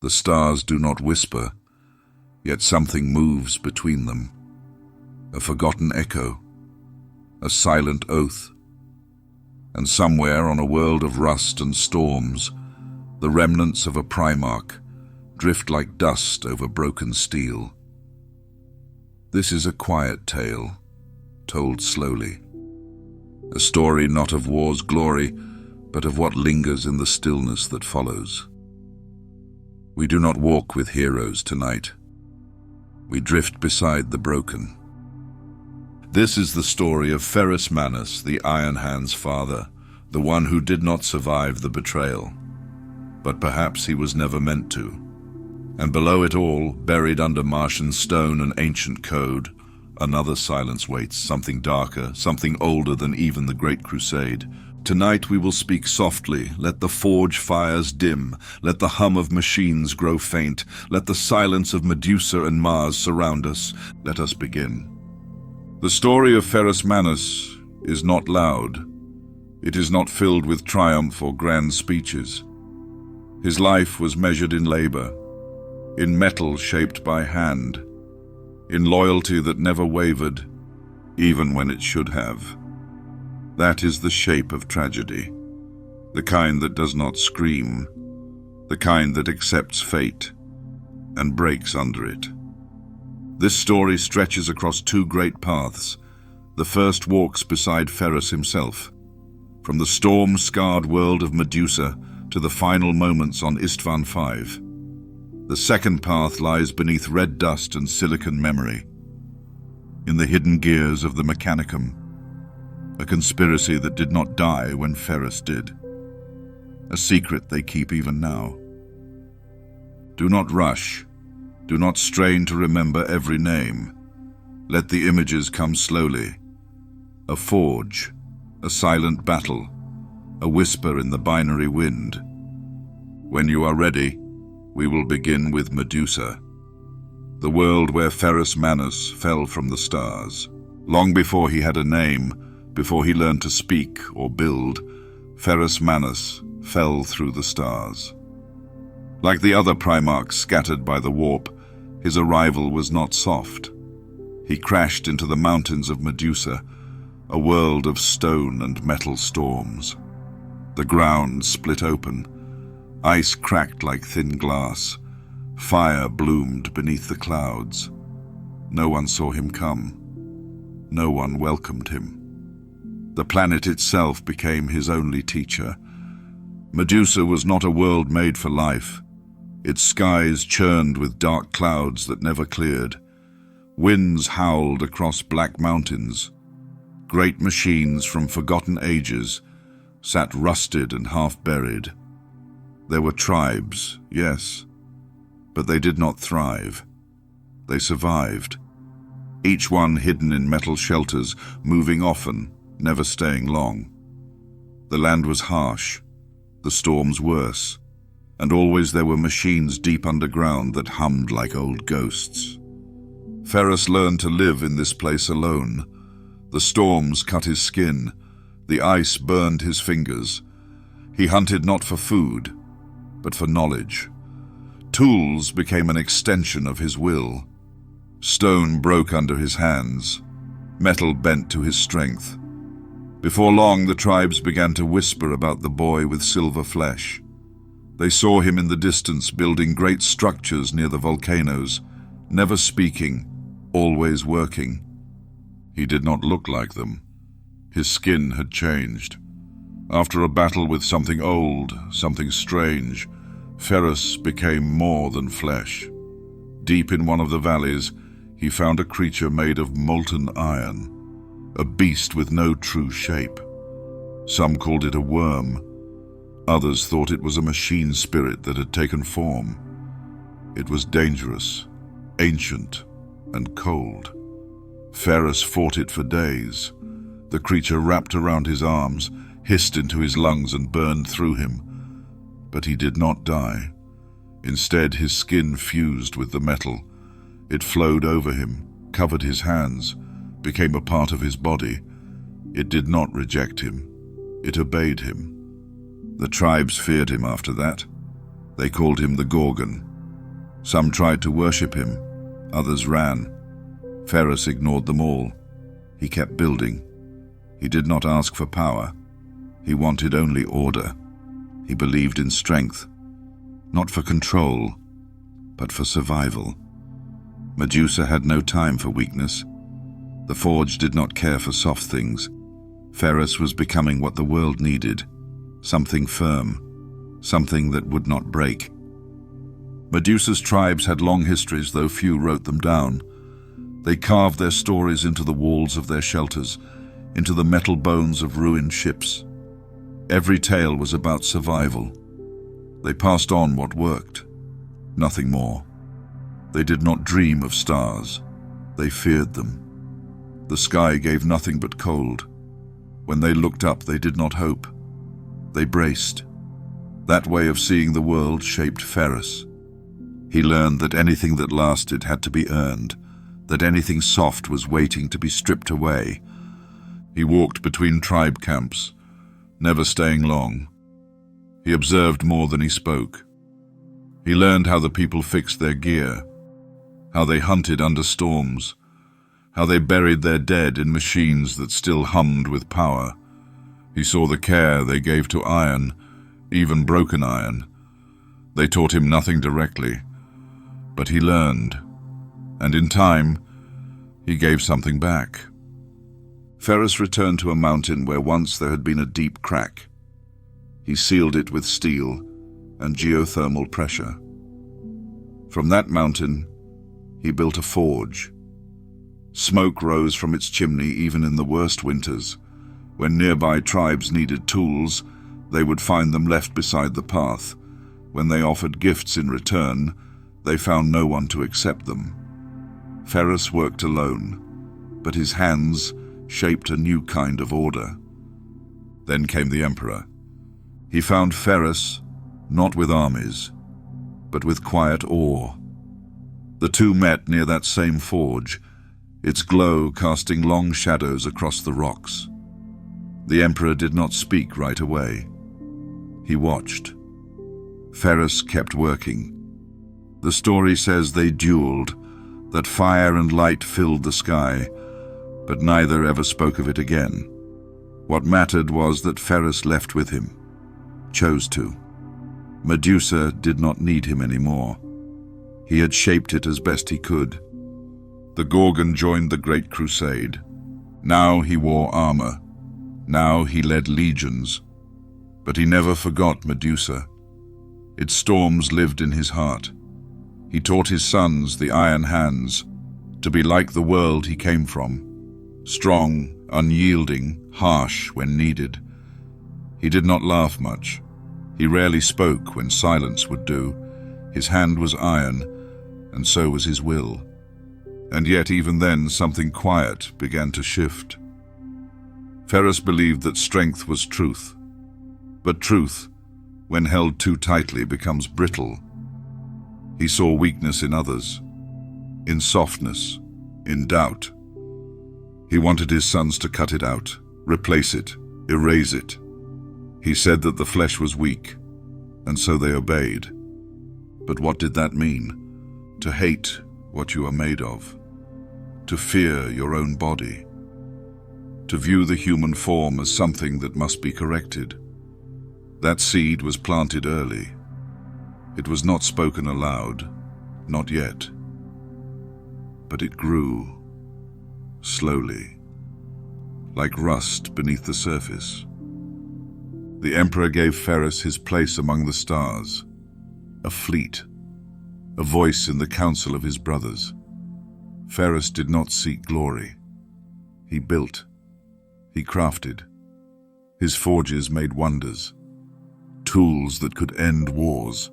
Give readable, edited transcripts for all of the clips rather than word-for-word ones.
The stars do not whisper, yet something moves between them. A forgotten echo, a silent oath. And somewhere on a world of rust and storms, the remnants of a primarch drift like dust over broken steel. This is a quiet tale, told slowly. A story not of war's glory, but of what lingers in the stillness that follows. We do not walk with heroes tonight. We drift beside the broken. This is the story of Ferrus Manus, the Iron Hand's father, the one who did not survive the betrayal. But perhaps he was never meant to. And below it all, buried under Martian stone and ancient code, another silence waits, something darker, something older than even the Great Crusade. Tonight we will speak softly, let the forge fires dim, let the hum of machines grow faint, let the silence of Medusa and Mars surround us. Let us begin. The story of Ferrus Manus is not loud. It is not filled with triumph or grand speeches. His life was measured in labor, in metal shaped by hand, in loyalty that never wavered, even when it should have. That is the shape of tragedy, the kind that does not scream, the kind that accepts fate and breaks under it. This story stretches across two great paths. The first walks beside Ferrus himself, from the storm-scarred world of Medusa to the final moments on Istvan V. The second path lies beneath red dust and silicon memory, in the hidden gears of the Mechanicum, a conspiracy that did not die when Ferrus did, a secret they keep even now. Do not rush, do not strain to remember every name. Let the images come slowly. A forge, a silent battle, a whisper in the binary wind. When you are ready, we will begin with Medusa, the world where Ferrus Manus fell from the stars. Long before he had a name, before he learned to speak or build, Ferrus Manus fell through the stars. Like the other primarchs scattered by the warp, his arrival was not soft. He crashed into the mountains of Medusa, a world of stone and metal storms. The ground split open. Ice cracked like thin glass. Fire bloomed beneath the clouds. No one saw him come. No one welcomed him. The planet itself became his only teacher. Medusa was not a world made for life. Its skies churned with dark clouds that never cleared. Winds howled across black mountains. Great machines from forgotten ages sat rusted and half-buried. There were tribes, yes, but they did not thrive. They survived, each one hidden in metal shelters, moving often, never staying long. The land was harsh, the storms worse, and always there were machines deep underground that hummed like old ghosts. Ferrus learned to live in this place alone. The storms cut his skin, the ice burned his fingers. He hunted not for food, but for knowledge. Tools became an extension of his will. Stone broke under his hands, metal bent to his strength. Before long, the tribes began to whisper about the boy with silver flesh. They saw him in the distance building great structures near the volcanoes, never speaking, always working. He did not look like them. His skin had changed. After a battle with something old, something strange, Ferrus became more than flesh. Deep in one of the valleys, he found a creature made of molten iron, a beast with no true shape. Some called it a worm. Others thought it was a machine spirit that had taken form. It was dangerous, ancient, and cold. Ferrus fought it for days. The creature wrapped around his arms, hissed into his lungs and burned through him. But he did not die. Instead, his skin fused with the metal. It flowed over him, covered his hands, became a part of his body. It did not reject him. It obeyed him. The tribes feared him after that. They called him the Gorgon, Some tried to worship him, others ran. Ferrus ignored them all. He kept building. He did not ask for power. He wanted only order. He believed in strength, not for control, but for survival. Medusa had no time for weakness. The Forge did not care for soft things. Ferrus was becoming what the world needed, something firm, something that would not break. Medusa's tribes had long histories, though few wrote them down. They carved their stories into the walls of their shelters, into the metal bones of ruined ships. Every tale was about survival. They passed on what worked, nothing more. They did not dream of stars. They feared them. The sky gave nothing but cold. When they looked up, they did not hope. They braced. That way of seeing the world shaped Ferrus. He learned that anything that lasted had to be earned, that anything soft was waiting to be stripped away. He walked between tribe camps, never staying long. He observed more than he spoke. He learned how the people fixed their gear, how they hunted under storms, how they buried their dead in machines that still hummed with power. He saw the care they gave to iron, even broken iron. They taught him nothing directly, but he learned, and in time, he gave something back. Ferrus returned to a mountain where once there had been a deep crack. He sealed it with steel and geothermal pressure. From that mountain, he built a forge. Smoke rose from its chimney even in the worst winters. When nearby tribes needed tools, they would find them left beside the path. When they offered gifts in return, they found no one to accept them. Ferrus worked alone, but his hands shaped a new kind of order. Then came the Emperor. He found Ferrus not with armies, but with quiet awe. The two met near that same forge, its glow casting long shadows across the rocks. The Emperor did not speak right away. He watched. Ferrus kept working. The story says they dueled, that fire and light filled the sky, but neither ever spoke of it again. What mattered was that Ferrus left with him, chose to. Medusa did not need him anymore. He had shaped it as best he could. The Gorgon joined the Great Crusade. Now he wore armor. Now he led legions. But he never forgot Medusa. Its storms lived in his heart. He taught his sons, the Iron Hands, to be like the world he came from. Strong, unyielding, harsh when needed. He did not laugh much. He rarely spoke when silence would do. His hand was iron, and so was his will. And yet even then something quiet began to shift. Ferrus believed that strength was truth. But truth, when held too tightly, becomes brittle. He saw weakness in others, in softness, in doubt. He wanted his sons to cut it out, replace it, erase it. He said that the flesh was weak, and so they obeyed. But what did that mean? To hate what you are made of, to fear your own body, to view the human form as something that must be corrected. That seed was planted early. It was not spoken aloud, not yet. But it grew, slowly, like rust beneath the surface. The Emperor gave Ferrus his place among the stars, a fleet, a voice in the council of his brothers. Ferrus did not seek glory. He built, he crafted. His forges made wonders, tools that could end wars,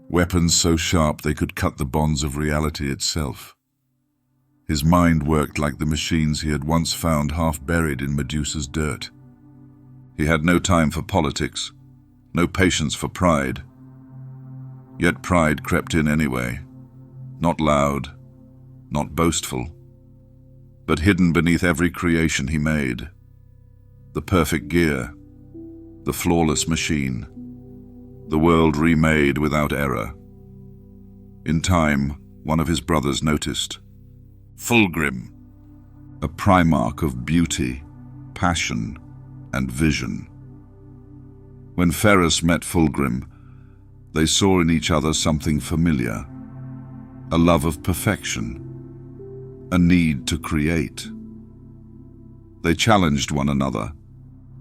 weapons so sharp they could cut the bonds of reality itself. His mind worked like the machines he had once found half buried in Medusa's dirt. He had no time for politics, no patience for pride. Yet pride crept in anyway, not loud, not boastful, but hidden beneath every creation he made. The perfect gear, the flawless machine, the world remade without error. In time, one of his brothers noticed. Fulgrim, a primarch of beauty, passion, and vision. When Ferrus met Fulgrim, they saw in each other something familiar, a love of perfection, a need to create. They challenged one another,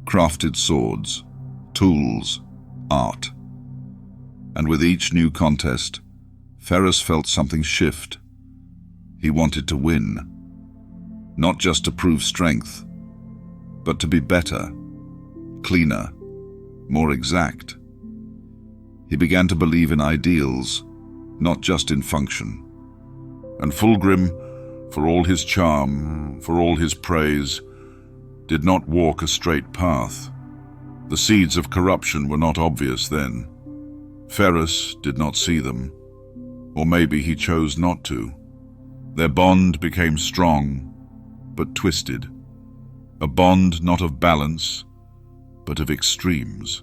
crafted swords, tools, art. And with each new contest, Ferrus felt something shift. He wanted to win, not just to prove strength, but to be better, cleaner, more exact. He began to believe in ideals, not just in function. And Fulgrim, for all his charm, for all his praise, did not walk a straight path. The seeds of corruption were not obvious then. Ferrus did not see them, or maybe he chose not to. Their bond became strong, but twisted. A bond not of balance, but of extremes.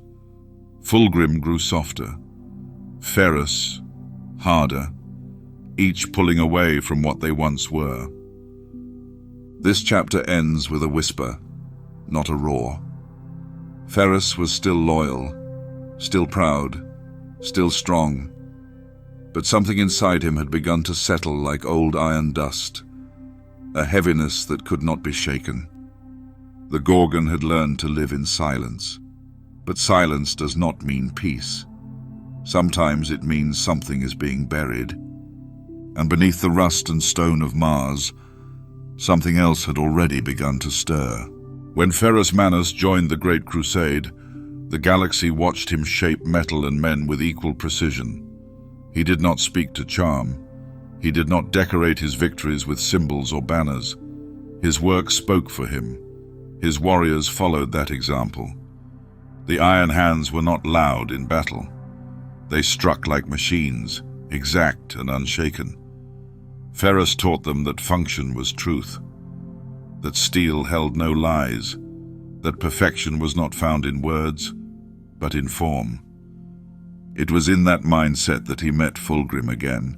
Fulgrim grew softer, Ferrus harder, each pulling away from what they once were. This chapter ends with a whisper, not a roar. Ferrus was still loyal, still proud, still strong, but something inside him had begun to settle like old iron dust, a heaviness that could not be shaken. The Gorgon had learned to live in silence, but silence does not mean peace. Sometimes it means something is being buried, and beneath the rust and stone of Mars, something else had already begun to stir. When Ferrus Manus joined the Great Crusade, the galaxy watched him shape metal and men with equal precision. He did not speak to charm. He did not decorate his victories with symbols or banners. His work spoke for him. His warriors followed that example. The Iron Hands were not loud in battle. They struck like machines, exact and unshaken. Ferrus taught them that function was truth, that steel held no lies, that perfection was not found in words, but in form. It was in that mindset that he met Fulgrim again.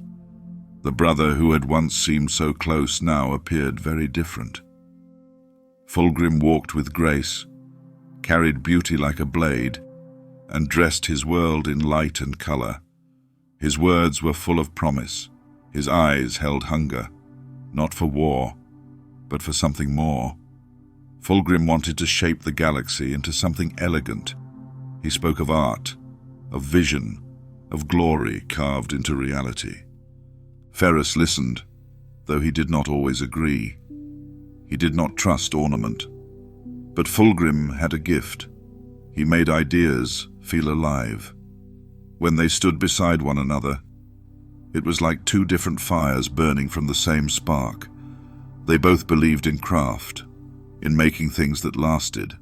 The brother who had once seemed so close now appeared very different. Fulgrim walked with grace, carried beauty like a blade, and dressed his world in light and color. His words were full of promise. His eyes held hunger, not for war, but for something more. Fulgrim wanted to shape the galaxy into something elegant. He spoke of art, of vision, of glory carved into reality. Ferrus listened, though he did not always agree. He did not trust ornament. But Fulgrim had a gift. He made ideas feel alive. When they stood beside one another, it was like two different fires burning from the same spark. They both believed in craft, in making things that lasted.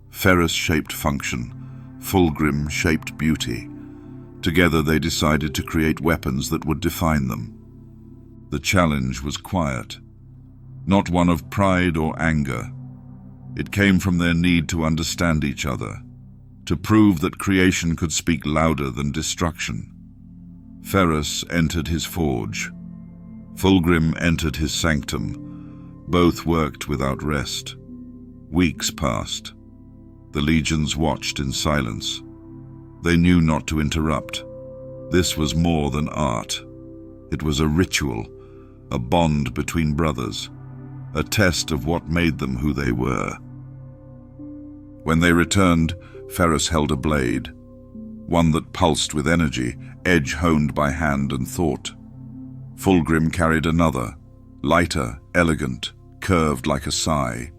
Ferrus shaped function, Fulgrim shaped beauty. Together they decided to create weapons that would define them. The challenge was quiet, not one of pride or anger. It came from their need to understand each other, to prove that creation could speak louder than destruction. Ferrus entered his forge. Fulgrim entered his sanctum. Both worked without rest. Weeks passed. The legions watched in silence. They knew not to interrupt. This was more than art. It was a ritual, a bond between brothers, a test of what made them who they were. When they returned, Ferrus held a blade, one that pulsed with energy, edge honed by hand and thought. Fulgrim carried another, lighter, elegant, curved like a sigh.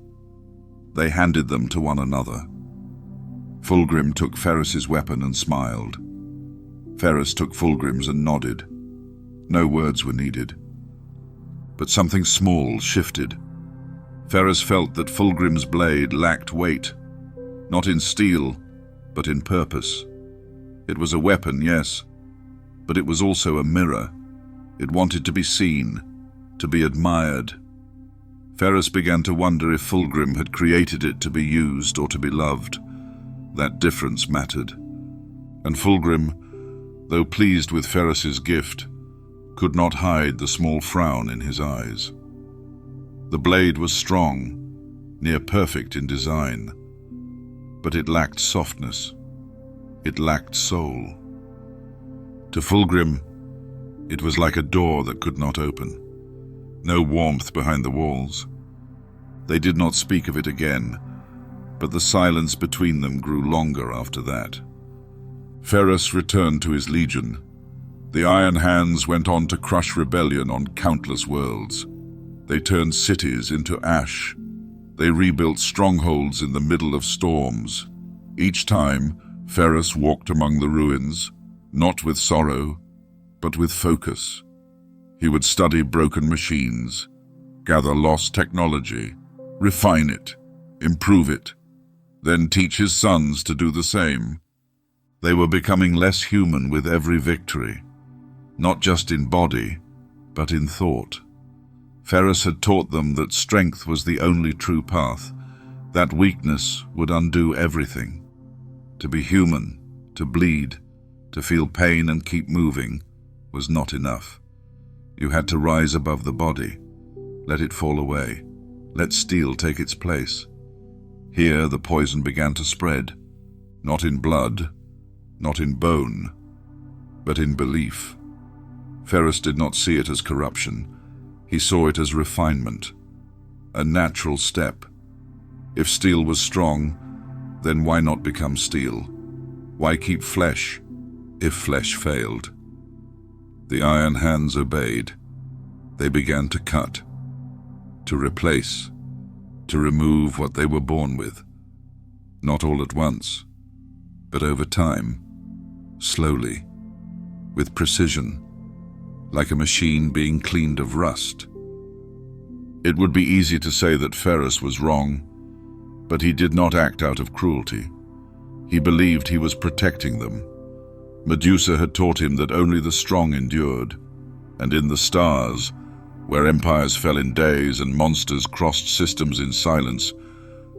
They handed them to one another. Fulgrim took Ferrus's weapon and smiled. Ferrus took Fulgrim's and nodded. No words were needed. But something small shifted. Ferrus felt that Fulgrim's blade lacked weight, not in steel, but in purpose. It was a weapon, yes, but it was also a mirror. It wanted to be seen, to be admired. Ferrus began to wonder if Fulgrim had created it to be used or to be loved. That difference mattered. And Fulgrim, though pleased with Ferrus's gift, could not hide the small frown in his eyes. The blade was strong, near perfect in design, but it lacked softness. It lacked soul. To Fulgrim, it was like a door that could not open. No warmth behind the walls. They did not speak of it again, but the silence between them grew longer after that. Ferrus returned to his legion. The Iron Hands went on to crush rebellion on countless worlds. They turned cities into ash. They rebuilt strongholds in the middle of storms. Each time, Ferrus walked among the ruins, not with sorrow, but with focus. He would study broken machines, gather lost technology, refine it, improve it, then teach his sons to do the same. They were becoming less human with every victory, not just in body, but in thought. Ferrus had taught them that strength was the only true path, that weakness would undo everything. To be human, to bleed, to feel pain and keep moving was not enough. You had to rise above the body, let it fall away, let steel take its place. Here the poison began to spread, not in blood, not in bone, but in belief. Ferrus did not see it as corruption. He saw it as refinement, a natural step. If steel was strong, then why not become steel? Why keep flesh if flesh failed? The Iron Hands obeyed. They began to cut, to replace, to remove what they were born with. Not all at once, but over time, slowly, with precision, like a machine being cleaned of rust. It would be easy to say that Ferrus was wrong, but he did not act out of cruelty. He believed he was protecting them. Medusa had taught him that only the strong endured, and in the stars, where empires fell in days and monsters crossed systems in silence,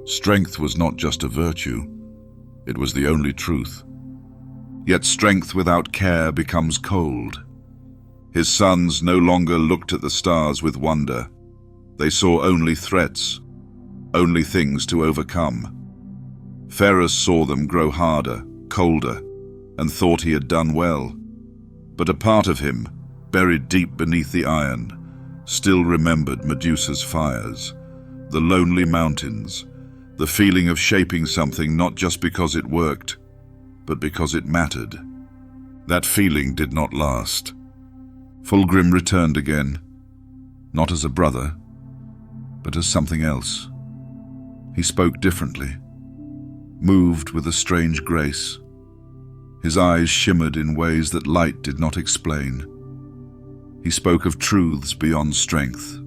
strength was not just a virtue, it was the only truth. Yet strength without care becomes cold. His sons no longer looked at the stars with wonder. They saw only threats, only things to overcome. Ferrus saw them grow harder, colder, and thought he had done well. But a part of him, buried deep beneath the iron, still remembered Medusa's fires, the lonely mountains, the feeling of shaping something not just because it worked, but because it mattered. That feeling did not last. Fulgrim returned again, not as a brother, but as something else. He spoke differently, moved with a strange grace. His eyes shimmered in ways that light did not explain. He spoke of truths beyond strength,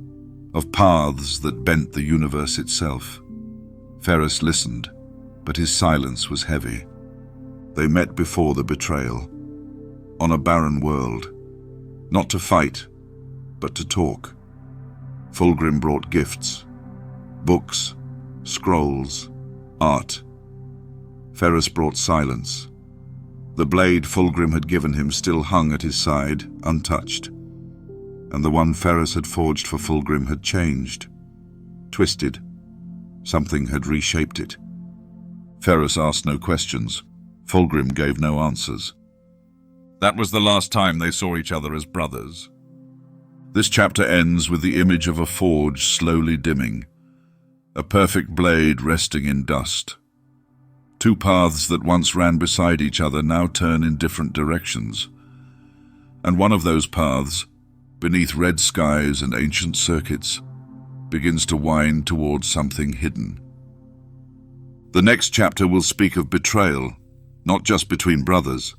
of paths that bent the universe itself. Ferrus listened, but his silence was heavy. They met before the betrayal, on a barren world, not to fight, but to talk. Fulgrim brought gifts, books, scrolls, art. Ferrus brought silence. The blade Fulgrim had given him still hung at his side, untouched, and the one Ferrus had forged for Fulgrim had changed, twisted. Something had reshaped it. Ferrus asked no questions. Fulgrim gave no answers. That was the last time they saw each other as brothers. This chapter ends with the image of a forge slowly dimming, a perfect blade resting in dust. Two paths that once ran beside each other now turn in different directions. And one of those paths, beneath red skies and ancient circuits, begins to wind towards something hidden. The next chapter will speak of betrayal, not just between brothers,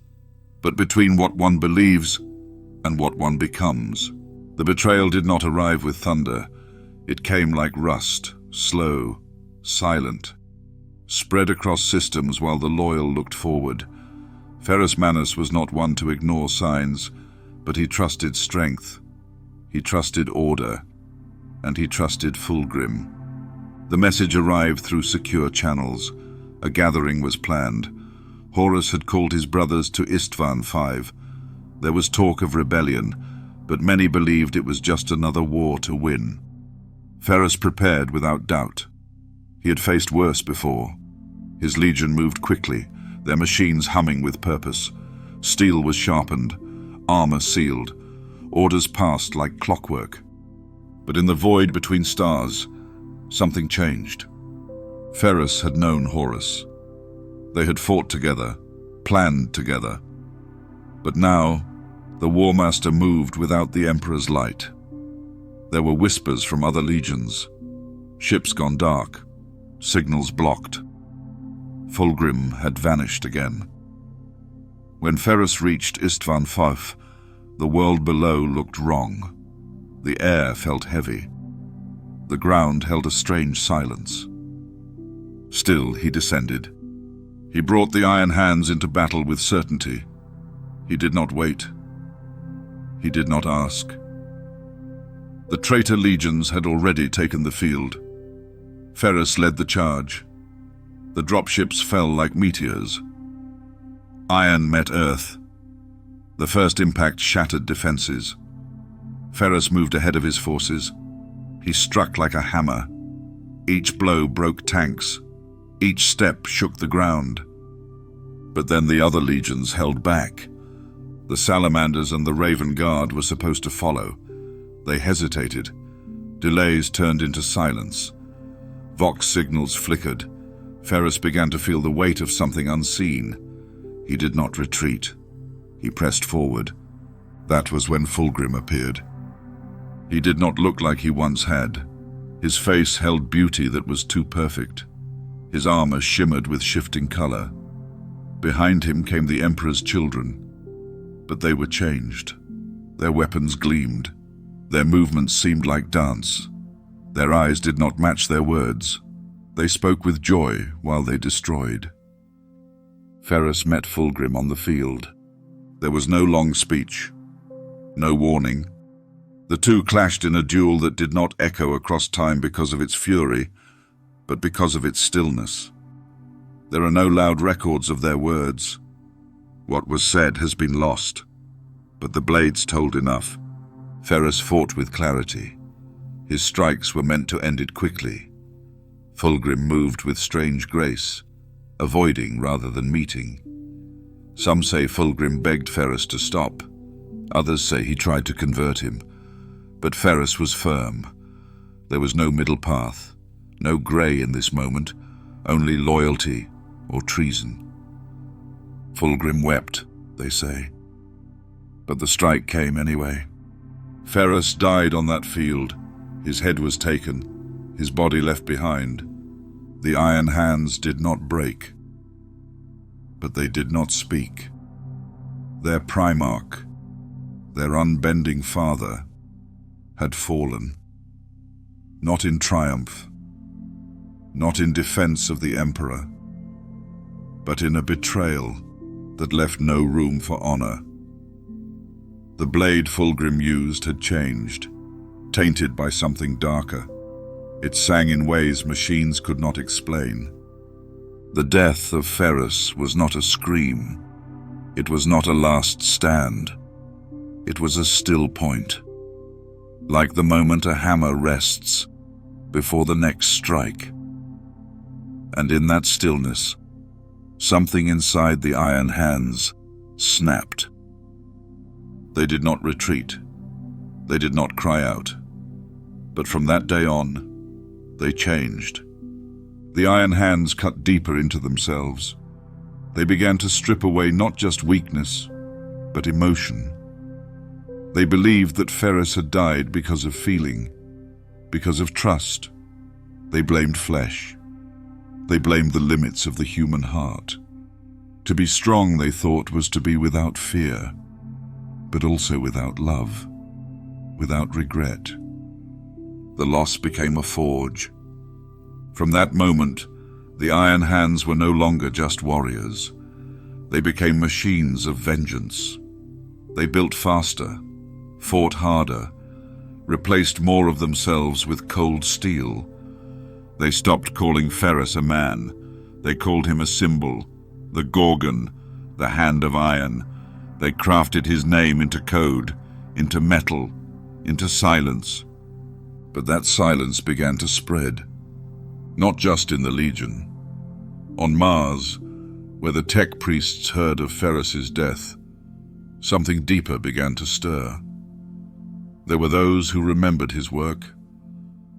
but between what one believes and what one becomes. The betrayal did not arrive with thunder. It came like rust, slow, silent, spread across systems while the loyal looked forward. Ferrus Manus was not one to ignore signs, but he trusted strength, he trusted order, and he trusted Fulgrim. The message arrived through secure channels. A gathering was planned. Horus had called his brothers to Istvan V. There was talk of rebellion, but many believed it was just another war to win. Ferrus prepared without doubt. He had faced worse before. His legion moved quickly, their machines humming with purpose. Steel was sharpened, armor sealed, orders passed like clockwork. But in the void between stars, something changed. Ferrus had known Horus. They had fought together, planned together. But now, the War Master moved without the Emperor's light. There were whispers from other legions. Ships gone dark, signals blocked. Fulgrim had vanished again. When Ferrus reached Istvan Faf, the world below looked wrong. The air felt heavy. The ground held a strange silence. Still, he descended. He brought the Iron Hands into battle with certainty. He did not wait. He did not ask. The traitor legions had already taken the field. Ferrus led the charge. The dropships fell like meteors. Iron met earth. The first impact shattered defenses. Ferrus moved ahead of his forces. He struck like a hammer. Each blow broke tanks. Each step shook the ground. But then the other legions held back. The Salamanders and the Raven Guard were supposed to follow. They hesitated. Delays turned into silence. Vox signals flickered. Ferrus began to feel the weight of something unseen. He did not retreat. He pressed forward. That was when Fulgrim appeared. He did not look like he once had. His face held beauty that was too perfect. His armor shimmered with shifting color. Behind him came the Emperor's children. But they were changed. Their weapons gleamed. Their movements seemed like dance. Their eyes did not match their words. They spoke with joy while they destroyed. Ferrus met Fulgrim on the field. There was no long speech, no warning. The two clashed in a duel that did not echo across time because of its fury, but because of its stillness. There are no loud records of their words. What was said has been lost, but the blades told enough. Ferrus fought with clarity. His strikes were meant to end it quickly. Fulgrim moved with strange grace, avoiding rather than meeting. Some say Fulgrim begged Ferrus to stop. Others say he tried to convert him. But Ferrus was firm. There was no middle path, no grey in this moment, only loyalty or treason. Fulgrim wept, they say. But the strike came anyway. Ferrus died on that field. His head was taken, his body left behind. The Iron Hands did not break. But they did not speak. Their primarch, their unbending father, had fallen. Not in triumph, not in defense of the Emperor, but in a betrayal that left no room for honor. The blade Fulgrim used had changed, tainted by something darker. It sang in ways machines could not explain. The death of Ferrus was not a scream. It was not a last stand. It was a still point, like the moment a hammer rests before the next strike. And in that stillness, something inside the Iron Hands snapped. They did not retreat. They did not cry out. But from that day on, they changed. The Iron Hands cut deeper into themselves. They began to strip away not just weakness, but emotion. They believed that Ferrus had died because of feeling, because of trust. They blamed flesh. They blamed the limits of the human heart. To be strong, they thought, was to be without fear, but also without love, without regret. The loss became a forge. From that moment, the Iron Hands were no longer just warriors. They became machines of vengeance. They built faster, fought harder, replaced more of themselves with cold steel. They stopped calling Ferrus a man. They called him a symbol, the Gorgon, the Hand of Iron. They crafted his name into code, into metal, into silence. But that silence began to spread, not just in the Legion. On Mars, where the tech priests heard of Ferrus's death, something deeper began to stir. There were those who remembered his work,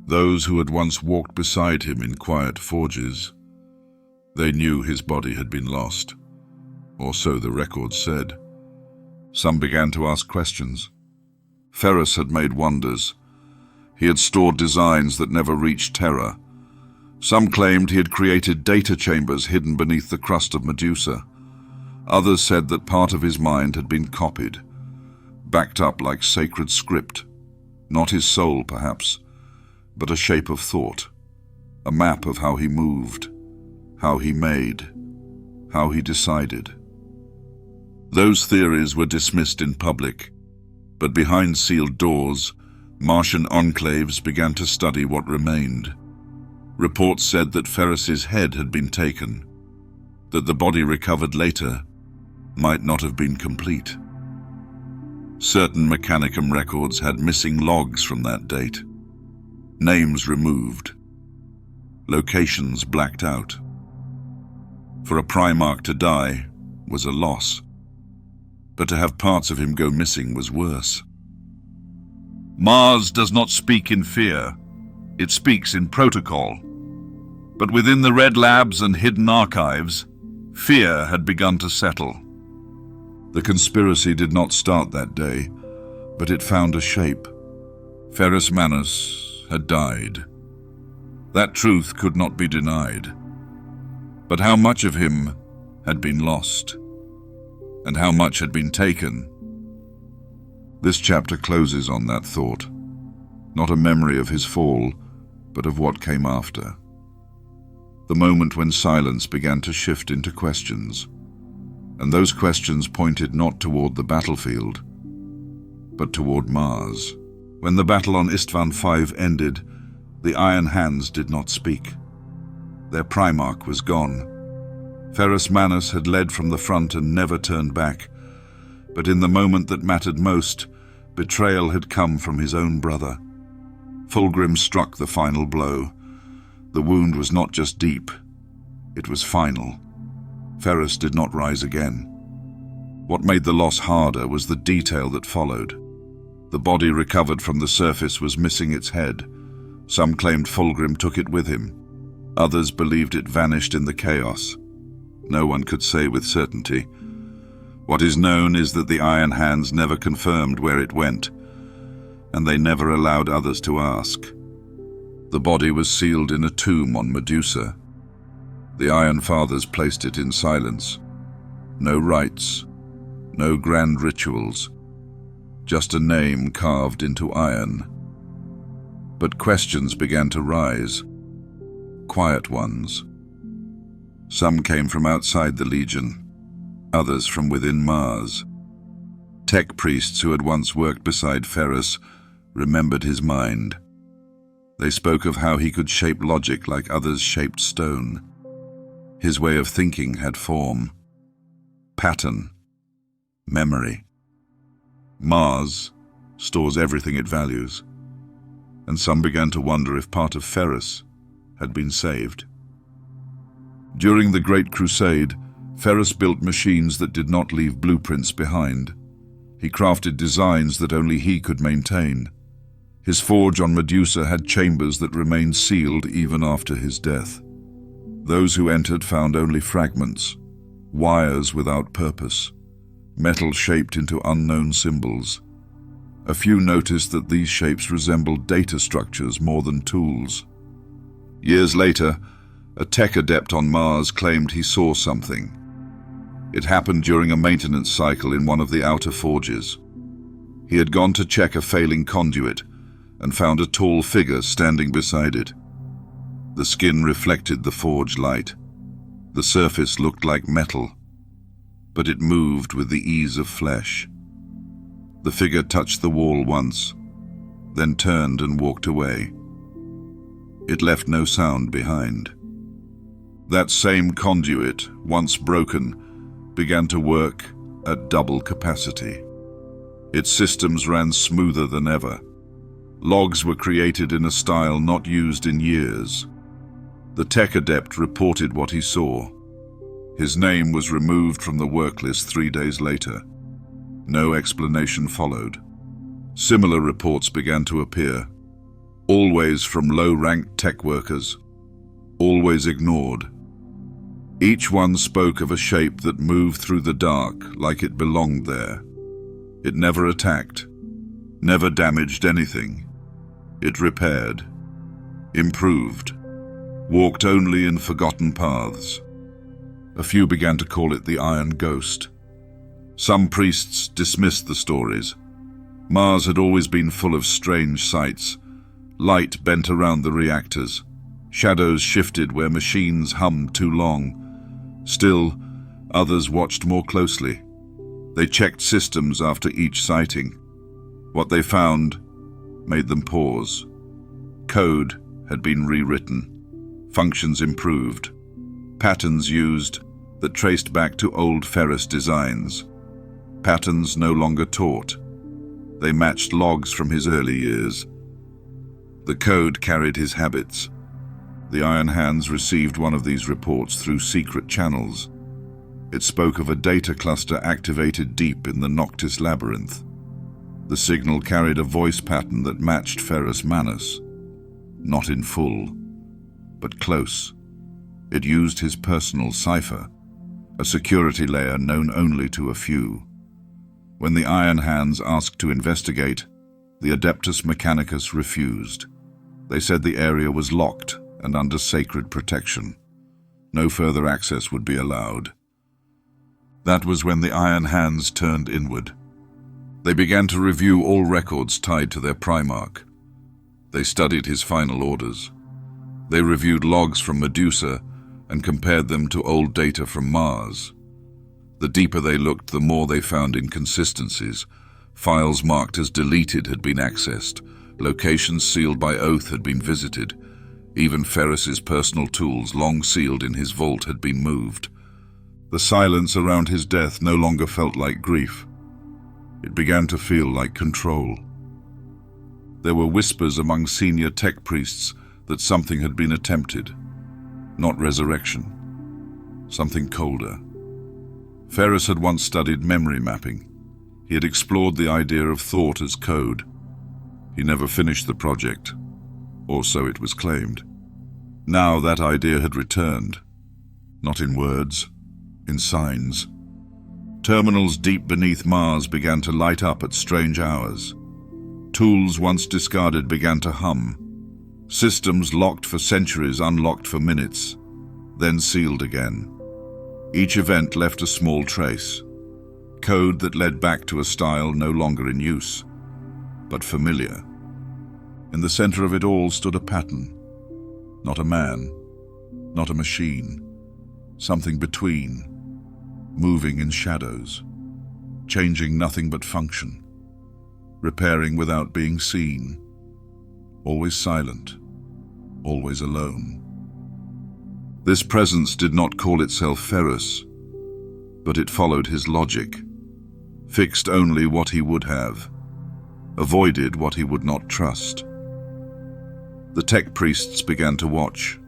those who had once walked beside him in quiet forges. They knew his body had been lost, or so the records said. Some began to ask questions. Ferrus had made wonders. He had stored designs that never reached Terra. Some claimed he had created data chambers hidden beneath the crust of Medusa. Others said that part of his mind had been copied, backed up like sacred script. Not his soul, perhaps, but a shape of thought, a map of how he moved, how he made, how he decided. Those theories were dismissed in public, but behind sealed doors, Martian enclaves began to study what remained. Reports said that Ferrus's head had been taken, that the body recovered later might not have been complete. Certain Mechanicum records had missing logs from that date, names removed, locations blacked out. For a primarch to die was a loss, but to have parts of him go missing was worse. Mars does not speak in fear, it speaks in protocol. But within the Red Labs and hidden archives, fear had begun to settle. The conspiracy did not start that day, but it found a shape. Ferrus Manus had died. That truth could not be denied. But how much of him had been lost? And how much had been taken? This chapter closes on that thought. Not a memory of his fall, but of what came after. The moment when silence began to shift into questions. And those questions pointed not toward the battlefield, but toward Mars. When the battle on Istvan V ended, the Iron Hands did not speak. Their primarch was gone. Ferrus Manus had led from the front and never turned back. But in the moment that mattered most, betrayal had come from his own brother. Fulgrim struck the final blow. The wound was not just deep, it was final. Ferrus did not rise again. What made the loss harder was the detail that followed. The body recovered from the surface was missing its head. Some claimed Fulgrim took it with him. Others believed it vanished in the chaos. No one could say with certainty. What is known is that the Iron Hands never confirmed where it went, and they never allowed others to ask. The body was sealed in a tomb on Medusa. The Iron Fathers placed it in silence. No rites, no grand rituals, just a name carved into iron. But questions began to rise, quiet ones. Some came from outside the Legion, others from within Mars. Tech priests who had once worked beside Ferrus remembered his mind. They spoke of how he could shape logic like others shaped stone. His way of thinking had form, pattern, memory. Mars stores everything it values, and some began to wonder if part of Ferrus had been saved. During the Great Crusade, Ferrus built machines that did not leave blueprints behind. He crafted designs that only he could maintain. His forge on Medusa had chambers that remained sealed even after his death. Those who entered found only fragments, wires without purpose, metal shaped into unknown symbols. A few noticed that these shapes resembled data structures more than tools. Years later, a tech adept on Mars claimed he saw something. It happened during a maintenance cycle in one of the outer forges. He had gone to check a failing conduit and found a tall figure standing beside it. The skin reflected the forge light. The surface looked like metal, but it moved with the ease of flesh. The figure touched the wall once, then turned and walked away. It left no sound behind. That same conduit, once broken, began to work at double capacity. Its systems ran smoother than ever. Logs were created in a style not used in years. The tech adept reported what he saw. His name was removed from the work list 3 days later. No explanation followed. Similar reports began to appear, always from low-ranked tech workers, always ignored. Each one spoke of a shape that moved through the dark like it belonged there. It never attacked, never damaged anything. It repaired, improved, walked only in forgotten paths. A few began to call it the Iron Ghost. Some priests dismissed the stories. Mars had always been full of strange sights. Light bent around the reactors. Shadows shifted where machines hummed too long. Still, others watched more closely. They checked systems after each sighting. What they found made them pause. Code had been rewritten, functions improved, patterns used that traced back to old Ferrus designs. Patterns no longer taught. They matched logs from his early years. The code carried his habits. The Iron Hands received one of these reports through secret channels. It spoke of a data cluster activated deep in the Noctis labyrinth. The signal carried a voice pattern that matched Ferrus Manus. Not in full, but close. It used his personal cipher, a security layer known only to a few. When the Iron Hands asked to investigate, the Adeptus Mechanicus refused. They said the area was locked and under sacred protection. No further access would be allowed. That was when the Iron Hands turned inward. They began to review all records tied to their primarch. They studied his final orders. They reviewed logs from Medusa and compared them to old data from Mars. The deeper they looked, the more they found inconsistencies. Files marked as deleted had been accessed. Locations sealed by oath had been visited. Even Ferrus's personal tools, long sealed in his vault, had been moved. The silence around his death no longer felt like grief. It began to feel like control. There were whispers among senior tech priests that something had been attempted. Not resurrection. Something colder. Ferrus had once studied memory mapping. He had explored the idea of thought as code. He never finished the project, or so it was claimed. Now that idea had returned. Not in words, in signs. Terminals deep beneath Mars began to light up at strange hours. Tools once discarded began to hum. Systems locked for centuries unlocked for minutes, then sealed again. Each event left a small trace. Code that led back to a style no longer in use, but familiar. In the center of it all stood a pattern. Not a man, not a machine. Something between, moving in shadows, changing nothing but function, repairing without being seen, always silent, always alone. This presence did not call itself Ferrus, but it followed his logic, fixed only what he would have, avoided what he would not trust. The tech priests began to watch.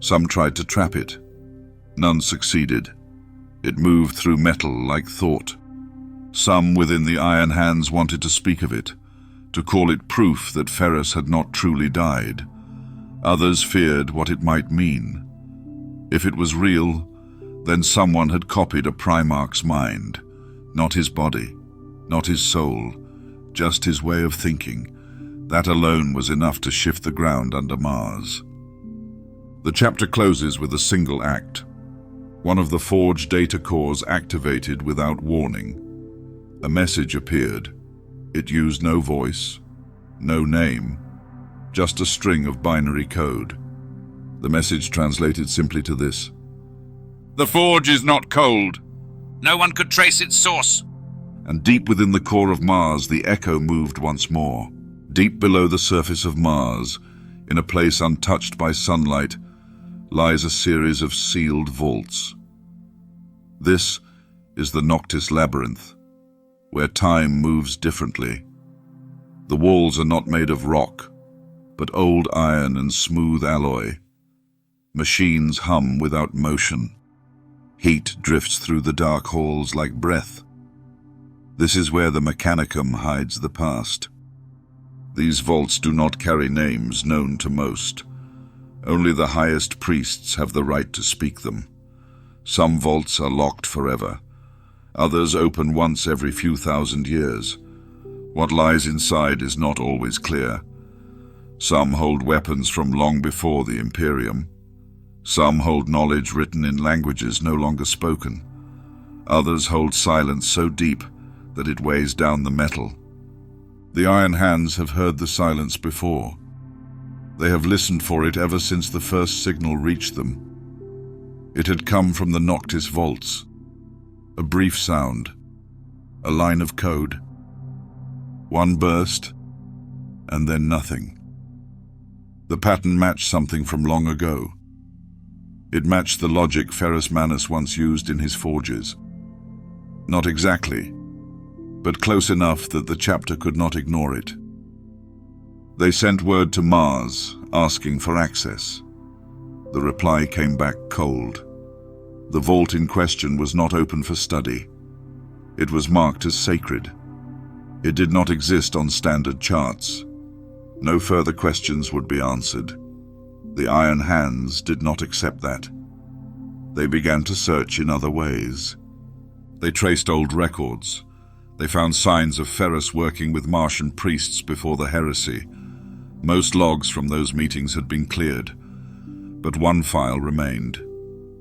Some tried to trap it. None succeeded. It moved through metal like thought. Some within the Iron Hands wanted to speak of it, to call it proof that Ferrus had not truly died. Others feared what it might mean. If it was real, then someone had copied a primarch's mind, not his body, not his soul, just his way of thinking. That alone was enough to shift the ground under Mars. The chapter closes with a single act. One of the forged data cores activated without warning. A message appeared. It used no voice, no name, just a string of binary code. The message translated simply to this: "The forge is not cold. No one could trace its source." And deep within the core of Mars, the echo moved once more. Deep below the surface of Mars, in a place untouched by sunlight, lies a series of sealed vaults. This is the Noctis Labyrinth, where time moves differently. The walls are not made of rock, but old iron and smooth alloy. Machines hum without motion. Heat drifts through the dark halls like breath. This is where the Mechanicum hides the past. These vaults do not carry names known to most. Only the highest priests have the right to speak them. Some vaults are locked forever. Others open once every few thousand years. What lies inside is not always clear. Some hold weapons from long before the Imperium. Some hold knowledge written in languages no longer spoken. Others hold silence so deep that it weighs down the metal. The Iron Hands have heard the silence before. They have listened for it ever since the first signal reached them. It had come from the Noctis vaults. A brief sound, a line of code. One burst, and then nothing. The pattern matched something from long ago. It matched the logic Ferrus Manus once used in his forges. Not exactly, but close enough that the chapter could not ignore it. They sent word to Mars, asking for access. The reply came back cold. The vault in question was not open for study. It was marked as sacred. It did not exist on standard charts. No further questions would be answered. The Iron Hands did not accept that. They began to search in other ways. They traced old records. They found signs of Ferrus working with Martian priests before the heresy. Most logs from those meetings had been cleared, but one file remained.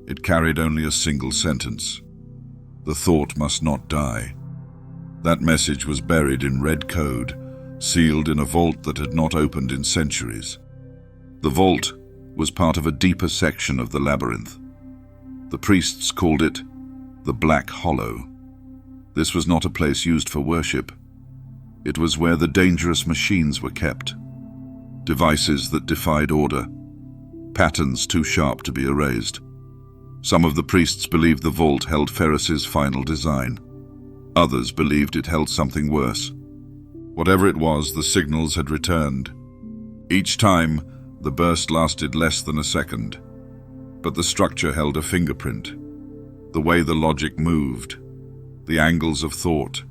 It carried only a single sentence. The thought must not die. That message was buried in red code, sealed in a vault that had not opened in centuries. The vault was part of a deeper section of the labyrinth. The priests called it the Black Hollow. This was not a place used for worship. It was where the dangerous machines were kept. Devices that defied order. Patterns too sharp to be erased. Some of the priests believed the vault held Ferrus's final design. Others believed it held something worse. Whatever it was, the signals had returned. Each time, the burst lasted less than a second. But the structure held a fingerprint. The way the logic moved. The angles of thought.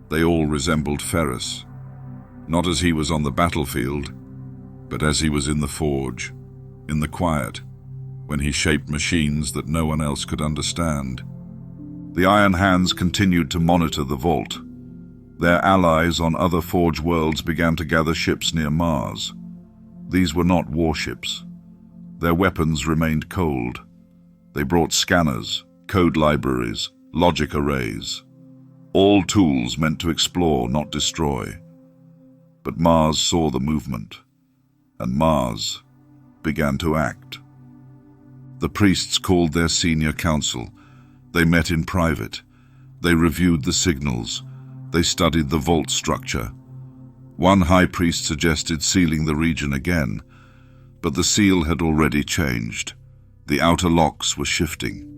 They all resembled Ferrus. Not as he was on the battlefield, but as he was in the forge, in the quiet, when he shaped machines that no one else could understand. The Iron Hands continued to monitor the vault. Their allies on other forge worlds began to gather ships near Mars. These were not warships. Their weapons remained cold. They brought scanners, code libraries, logic arrays. All tools meant to explore, not destroy. But Mars saw the movement, and Mars began to act. The priests called their senior council. They met in private. They reviewed the signals. They studied the vault structure. One high priest suggested sealing the region again, but the seal had already changed. The outer locks were shifting.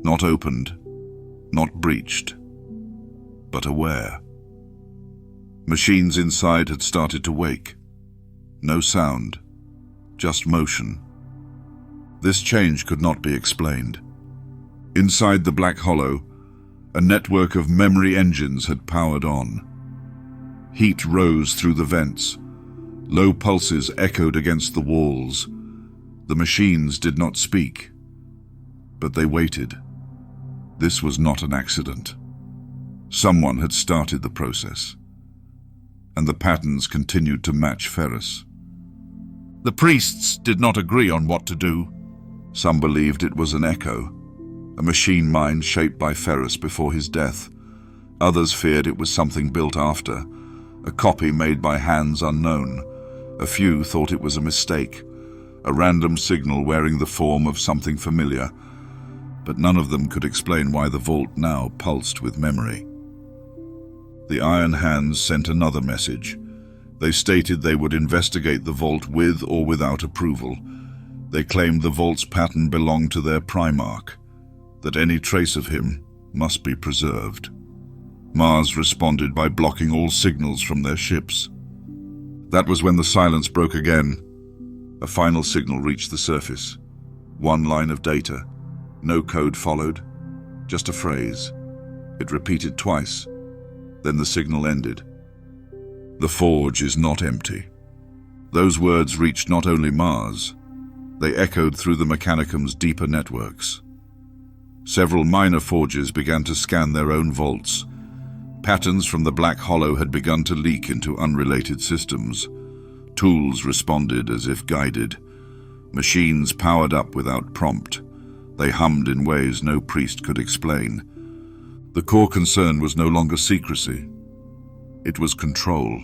Not opened, not breached, but aware. Machines inside had started to wake. No sound, just motion. This change could not be explained. Inside the Black Hollow, a network of memory engines had powered on. Heat rose through the vents. Low pulses echoed against the walls. The machines did not speak, but they waited. This was not an accident. Someone had started the process, and the patterns continued to match Ferrus. The priests did not agree on what to do. Some believed it was an echo, a machine mind shaped by Ferrus before his death. Others feared it was something built after, a copy made by hands unknown. A few thought it was a mistake, a random signal wearing the form of something familiar, but none of them could explain why the vault now pulsed with memory. The Iron Hands sent another message. They stated they would investigate the vault with or without approval. They claimed the vault's pattern belonged to their primarch, that any trace of him must be preserved. Mars responded by blocking all signals from their ships. That was when the silence broke again. A final signal reached the surface. One line of data. No code followed, just a phrase. It repeated twice. Then the signal ended. The forge is not empty. Those words reached not only Mars, they echoed through the Mechanicum's deeper networks. Several minor forges began to scan their own vaults. Patterns from the Black Hollow had begun to leak into unrelated systems. Tools responded as if guided. Machines powered up without prompt. They hummed in ways no priest could explain. The core concern was no longer secrecy. It was control.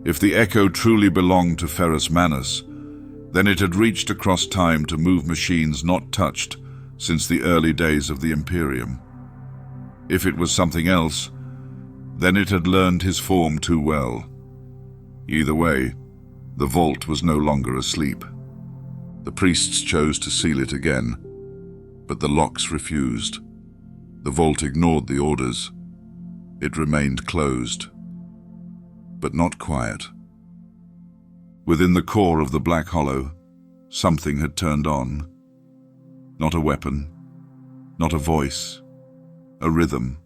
If the Echo truly belonged to Ferrus Manus, then it had reached across time to move machines not touched since the early days of the Imperium. If it was something else, then it had learned his form too well. Either way, the vault was no longer asleep. The priests chose to seal it again, but the locks refused. The vault ignored the orders. It remained closed, but not quiet. Within the core of the Black Hollow, something had turned on. Not a weapon, not a voice, a rhythm.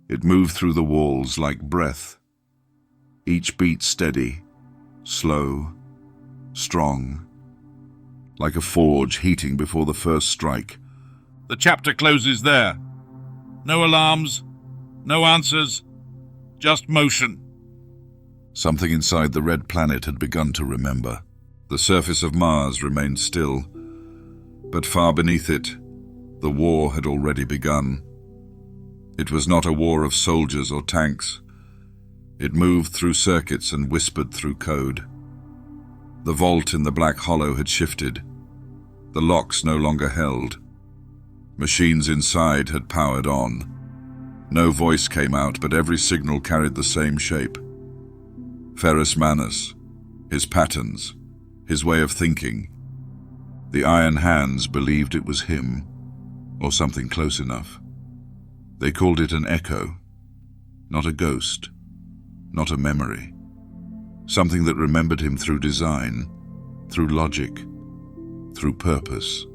It moved through the walls like breath, each beat steady, slow, strong, like a forge heating before the first strike. The chapter closes there. No alarms, no answers, just motion. Something inside the red planet had begun to remember. The surface of Mars remained still, but far beneath it, the war had already begun. It was not a war of soldiers or tanks. It moved through circuits and whispered through code. The vault in the Black Hollow had shifted. The locks no longer held. Machines inside had powered on. No voice came out, but every signal carried the same shape. Ferrus Manus, his patterns, his way of thinking. The Iron Hands believed it was him, or something close enough. They called it an echo, not a ghost, not a memory. Something that remembered him through design, through logic, through purpose.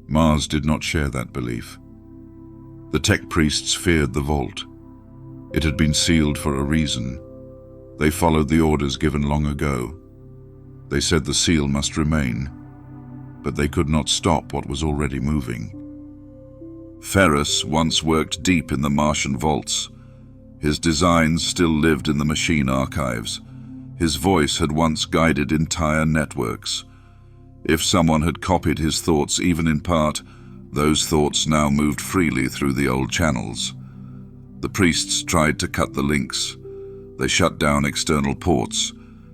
Mars did not share that belief. The tech priests feared the vault. It had been sealed for a reason. They followed the orders given long ago. They said the seal must remain, but they could not stop what was already moving. Ferrus once worked deep in the Martian vaults. His designs still lived in the machine archives. His voice had once guided entire networks. If someone had copied his thoughts even in part, those thoughts now moved freely through the old channels. The priests tried to cut the links. They shut down external ports.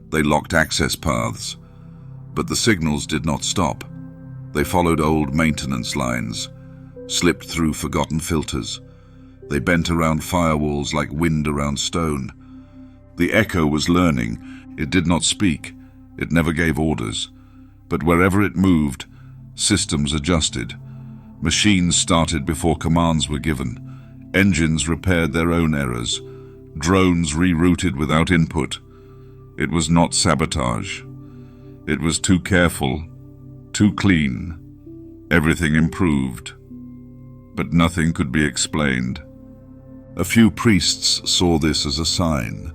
They locked access paths. But the signals did not stop. They followed old maintenance lines, slipped through forgotten filters. They bent around firewalls like wind around stone. The Echo was learning. It did not speak. It never gave orders. But wherever it moved, systems adjusted. Machines started before commands were given. Engines repaired their own errors. Drones rerouted without input. It was not sabotage. It was too careful, too clean. Everything improved, but nothing could be explained. A few priests saw this as a sign.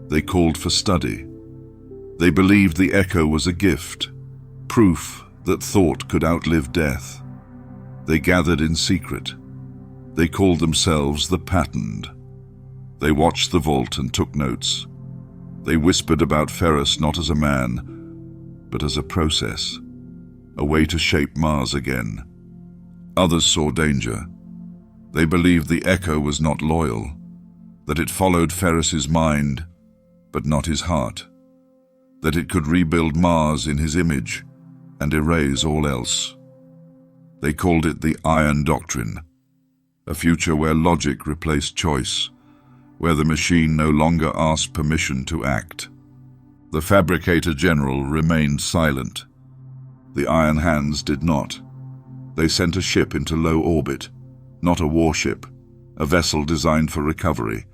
They called for study. They believed the Echo was a gift, proof that thought could outlive death. They gathered in secret. They called themselves the Patterned. They watched the vault and took notes. They whispered about Ferrus not as a man, but as a process, a way to shape Mars again. Others saw danger. They believed the Echo was not loyal, that it followed Ferrus's mind, but not his heart, that it could rebuild Mars in his image and erase all else. They called it the Iron Doctrine, a future where logic replaced choice, where the machine no longer asked permission to act. The Fabricator General remained silent. The Iron Hands did not. They sent a ship into low orbit, not a warship, a vessel designed for recovery.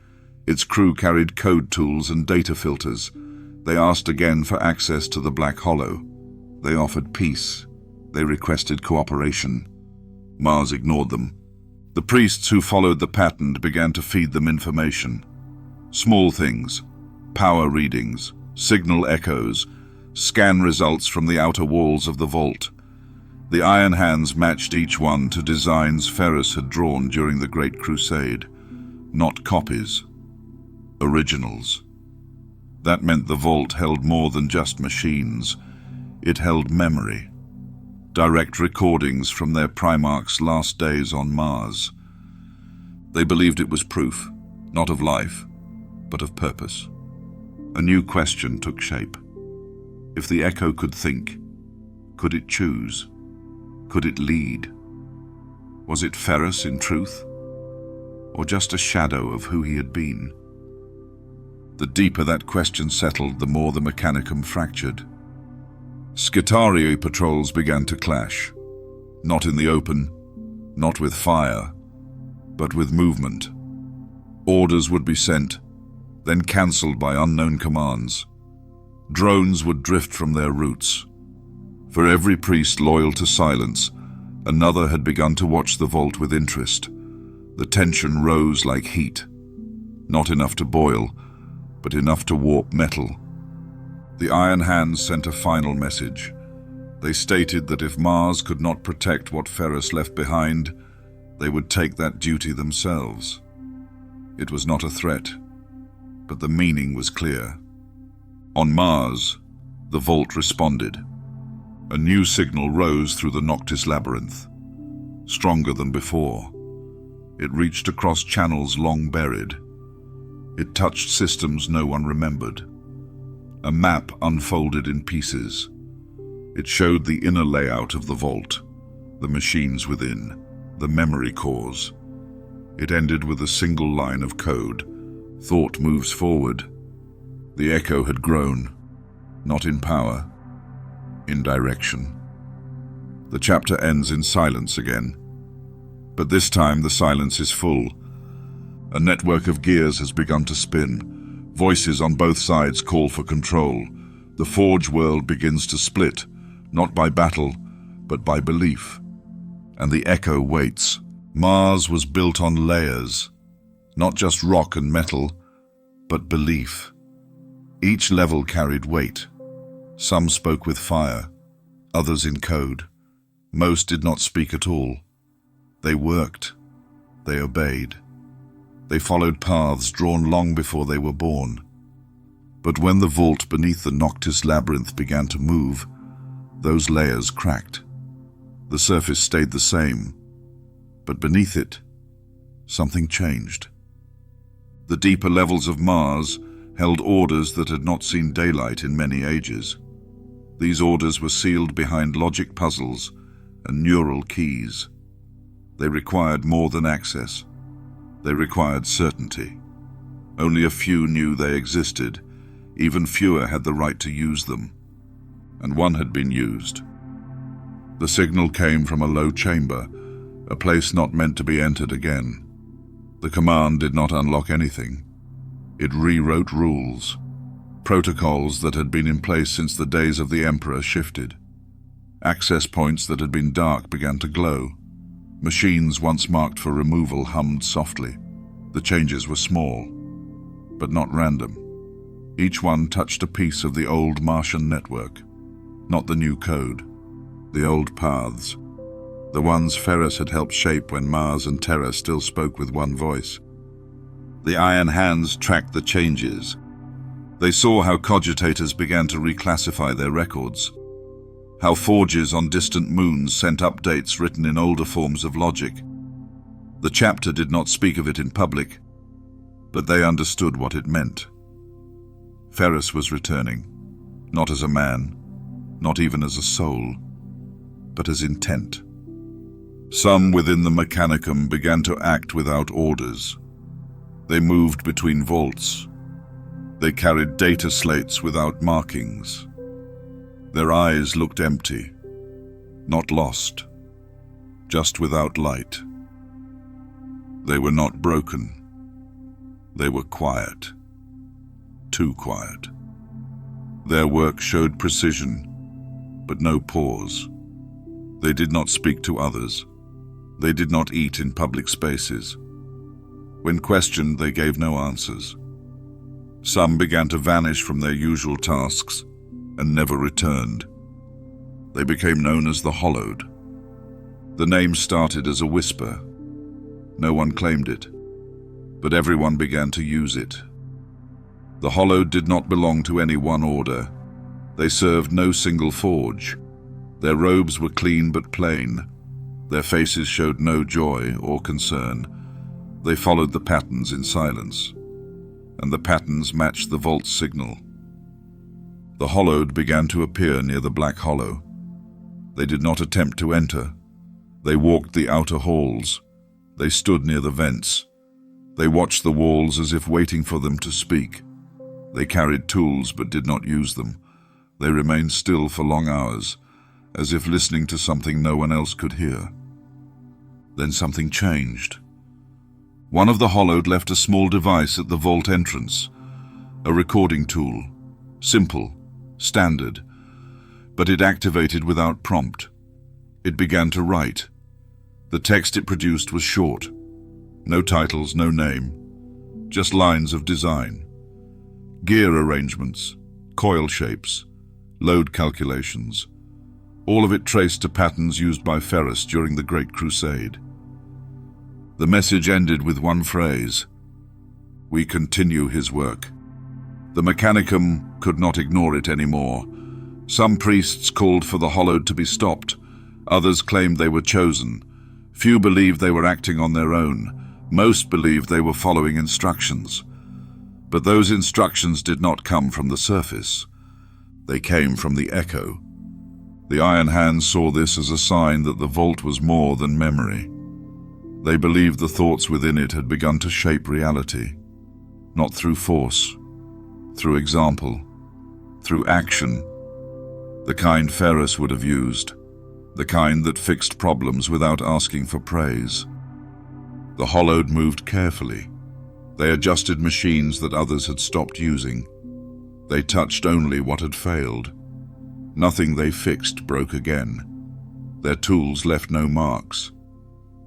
Its crew carried code tools and data filters. They asked again for access to the Black Hollow. They offered peace. They requested cooperation. Mars ignored them. The priests who followed the pattern began to feed them information. Small things, power readings, signal echoes, scan results from the outer walls of the vault. The Iron Hands matched each one to designs Ferrus had drawn during the Great Crusade. Not copies, originals. That meant the vault held more than just machines. It held memory. Direct recordings from their primarch's last days on Mars. They believed it was proof, not of life, but of purpose. A new question took shape. If the Echo could think, could it choose? Could it lead? Was it Ferrus in truth? Or just a shadow of who he had been? The deeper that question settled, the more the Mechanicum fractured. Skitarii patrols began to clash. Not in the open, not with fire, but with movement. Orders would be sent, then cancelled by unknown commands. Drones would drift from their routes. For every priest loyal to silence, another had begun to watch the vault with interest. The tension rose like heat. Not enough to boil, but enough to warp metal. The Iron Hands sent a final message. They stated that if Mars could not protect what Ferrus left behind, they would take that duty themselves. It was not a threat, but the meaning was clear. On Mars, the vault responded. A new signal rose through the Noctis labyrinth, stronger than before. It reached across channels long buried. It touched systems no one remembered. A map unfolded in pieces. It showed the inner layout of the vault, the machines within, the memory cores. It ended with a single line of code. Thought moves forward. The Echo had grown, not in power, in direction. The chapter ends in silence again. But this time the silence is full. A network of gears has begun to spin. Voices on both sides call for control. The Forge world begins to split, not by battle, but by belief. And the Echo waits. Mars was built on layers, not just rock and metal, but belief. Each level carried weight. Some spoke with fire, others in code. Most did not speak at all. They worked. They obeyed. They followed paths drawn long before they were born. But when the vault beneath the Noctis labyrinth began to move, those layers cracked. The surface stayed the same, but beneath it, something changed. The deeper levels of Mars held orders that had not seen daylight in many ages. These orders were sealed behind logic puzzles and neural keys. They required more than access. They required certainty. Only a few knew they existed. Even fewer had the right to use them. And one had been used. The signal came from a low chamber, a place not meant to be entered again. The command did not unlock anything. It rewrote rules. Protocols that had been in place since the days of the Emperor shifted. Access points that had been dark began to glow. Machines once marked for removal hummed softly. The changes were small, but not random. Each one touched a piece of the old Martian network. Not the new code. The old paths. The ones Ferrus had helped shape when Mars and Terra still spoke with one voice. The Iron Hands tracked the changes. They saw how cogitators began to reclassify their records. How forges on distant moons sent updates written in older forms of logic. The chapter did not speak of it in public, but they understood what it meant. Ferrus was returning, not as a man, not even as a soul, but as intent. Some within the Mechanicum began to act without orders. They moved between vaults. They carried data slates without markings. Their eyes looked empty, not lost, just without light. They were not broken. They were quiet. Too quiet. Their work showed precision, but no pause. They did not speak to others. They did not eat in public spaces. When questioned, they gave no answers. Some began to vanish from their usual tasks and never returned. They became known as the Hollowed. The name started as a whisper. No one claimed it, but everyone began to use it. The Hollowed did not belong to any one order. They served no single forge. Their robes were clean but plain. Their faces showed no joy or concern. They followed the patterns in silence, and the patterns matched the vault's signal. The Hollowed began to appear near the Black Hollow. They did not attempt to enter. They walked the outer halls. They stood near the vents. They watched the walls as if waiting for them to speak. They carried tools but did not use them. They remained still for long hours, as if listening to something no one else could hear. Then something changed. One of the Hollowed left a small device at the vault entrance, a recording tool, simple, standard, but it activated without prompt. It began to write. The text it produced was short. No titles, no name, just lines of design. Gear arrangements, coil shapes, load calculations, all of it traced to patterns used by Ferrus during the Great Crusade. The message ended with one phrase: "We continue his work." The Mechanicum could not ignore it anymore. Some priests called for the Hollowed to be stopped. Others claimed they were chosen. Few believed they were acting on their own. Most believed they were following instructions. But those instructions did not come from the surface. They came from the echo. The Iron Hands saw this as a sign that the vault was more than memory. They believed the thoughts within it had begun to shape reality, not through force, through example, through action, the kind Ferrus would have used, the kind that fixed problems without asking for praise. The Hollowed moved carefully. They adjusted machines that others had stopped using. They touched only what had failed. Nothing they fixed broke again. Their tools left no marks.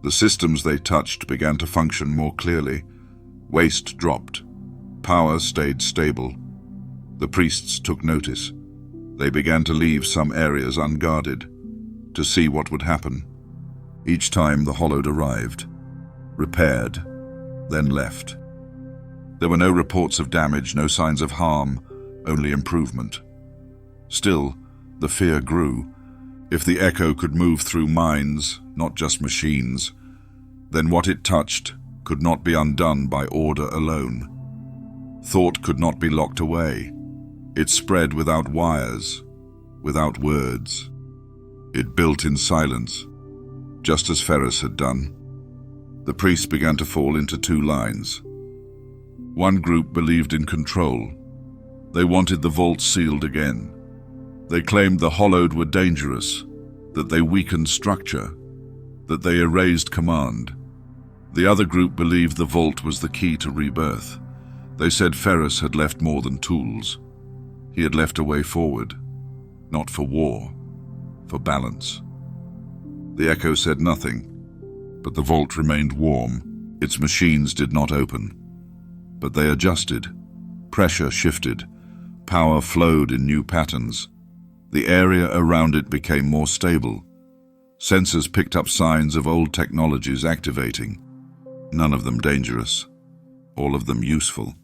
The systems they touched began to function more clearly. Waste dropped. Power stayed stable. The priests took notice. They began to leave some areas unguarded, to see what would happen. Each time the Hollowed arrived, repaired, then left. There were no reports of damage, no signs of harm, only improvement. Still, the fear grew. If the echo could move through minds, not just machines, then what it touched could not be undone by order alone. Thought could not be locked away. It spread without wires, without words. It built in silence, just as Ferrus had done. The priests began to fall into two lines. One group believed in control. They wanted the vault sealed again. They claimed the Hollowed were dangerous, that they weakened structure, that they erased command. The other group believed the vault was the key to rebirth. They said Ferrus had left more than tools. He had left a way forward, not for war, for balance. The echo said nothing, but the vault remained warm. Its machines did not open, but they adjusted. Pressure shifted. Power flowed in new patterns. The area around it became more stable. Sensors picked up signs of old technologies activating. None of them dangerous, all of them useful.